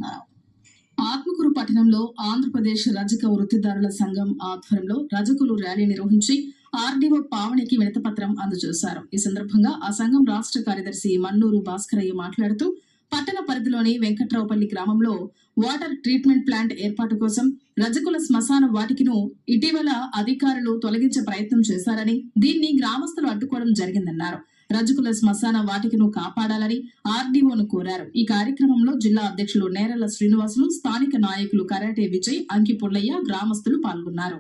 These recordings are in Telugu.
మాట్లాడుతున్నారు. ఆత్మకూరు పట్టణంలో ఆంధ్రప్రదేశ్ రజక వృత్తిదారుల సంఘం ఆధ్వర్యంలో రజకులు ర్యాలీ నిర్వహించి ఆర్డీఓ పావనికి వినతిపత్రం అందజేశారు. ఈ సందర్భంగా ఆ సంఘం రాష్ట్ర కార్యదర్శి మన్నూరు భాస్కరయ్య మాట్లాడుతూ పట్టణ పరిధిలోని వెంకట్రావుపల్లి గ్రామంలో వాటర్ ట్రీట్మెంట్ ప్లాంట్ ఏర్పాటు కోసం రజకుల శ్మశాన వాటికను ఇటీవల అధికారులు తొలగించే ప్రయత్నం చేశారని, దీన్ని గ్రామస్తులు అడ్డుకోవడం జరిగిందన్నారు. రజకుల శ్మశాన వాటికను కాపాడాలని ఆర్డీఓను కోరారు. ఈ కార్యక్రమంలో జిల్లా అధ్యక్షులు నేరల శ్రీనివాసులు, స్థానిక నాయకులు కరాటే విజయ్, అంకి పుల్లయ్య, గ్రామస్తులు పాల్గొన్నారు.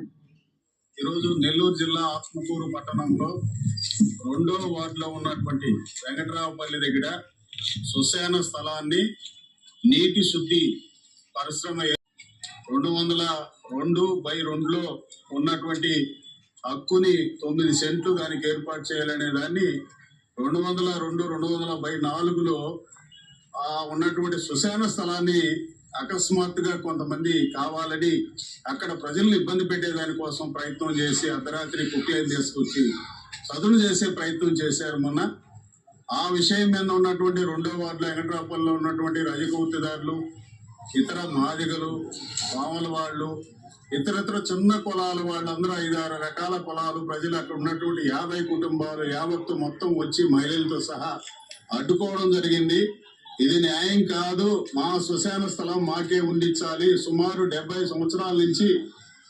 ఈరోజు నెల్లూరు జిల్లా ఆత్మకూరు పట్టణంలో 2వ వార్డులో ఉన్నటువంటి వెంకట్రావుపల్లి దగ్గర శ్మశాన స్థలాన్ని నీటి శుద్ధి పరిశ్రమ 202/2లో ఉన్నటువంటి హక్కుని 9 సెంట్లు దానికి ఏర్పాటు చేయాలనే దాన్ని 202/4లో ఉన్నటువంటి శ్మశాన స్థలాన్ని అకస్మాత్తుగా కొంతమంది కావాలని అక్కడ ప్రజల్ని ఇబ్బంది పెట్టేదానికోసం ప్రయత్నం చేసి అర్ధరాత్రి కుక్లేని తీసుకొచ్చి చదును చేసే ప్రయత్నం చేశారు. మొన్న ఆ విషయం మీద ఉన్నటువంటి 2వ వార్డులో వెంకట్రావుపల్లిలో ఉన్నటువంటి రజక వృత్తిదారులు, ఇతర మాదిగలు, పాముల వాళ్ళు, ఇతరత్ర చిన్న కులాల వాళ్ళందరూ 5-6 రకాల కులాలు ప్రజలు అక్కడ ఉన్నటువంటి 50 కుటుంబాలు యావత్తు మొత్తం వచ్చి మహిళలతో సహా అడ్డుకోవడం జరిగింది. ఇది న్యాయం కాదు, మా శ్మశాన స్థలం మాకే ఉండించాలి. సుమారు 70 సంవత్సరాల నుంచి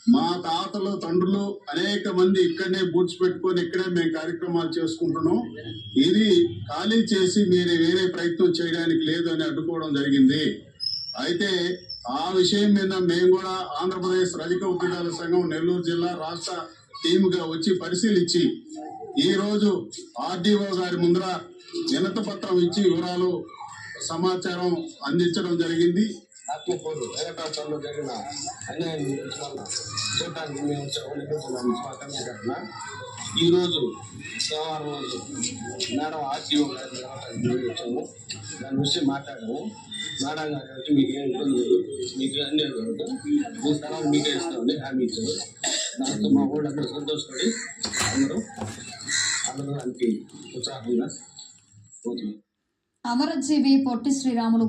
మా తాతలు, తండ్రులు అనేక మంది ఇక్కడనే బూడ్చి పెట్టుకొని ఇక్కడే మేము కార్యక్రమాలు చేసుకుంటున్నాం. ఇది ఖాళీ చేసి మీరు వేరే ప్రయత్నం చేయడానికి లేదు అని అడ్డుకోవడం జరిగింది. అయితే ఆ విషయం మీద మేము కూడా ఆంధ్రప్రదేశ్ రజక వృత్తిదారుల సంఘం నెల్లూరు జిల్లా రాష్ట్ర టీముగా వచ్చి పరిశీలించి ఈ రోజు ఆర్డీఓ గారి ముందర వినతి పత్రం ఇచ్చి వివరాలు సమాచారం అందించడం జరిగింది. ఆత్మకూరు వెంకటాచలంలో జరిగిన అన్యాయం చూడటానికి మేము వచ్చాము. ఈరోజు సోమవారం రోజు మేడం ఆర్టీఓ గారిని వచ్చాము. దాని విషయం మాట్లాడాము. మేడం గారు వచ్చి మీకు ఏం ఇబ్బంది లేదు, మీకు అన్నీ లేదు, మీ స్థలాన్ని మీకే ఇస్తామని హామీ ఇచ్చారు. దాంతో మా ఊళ్ళో అందరూ సంతోషపడి అందరూ దానికి ఉత్సాహంగా పోతున్నారు. అమరజీవి పొట్టి శ్రీరాములు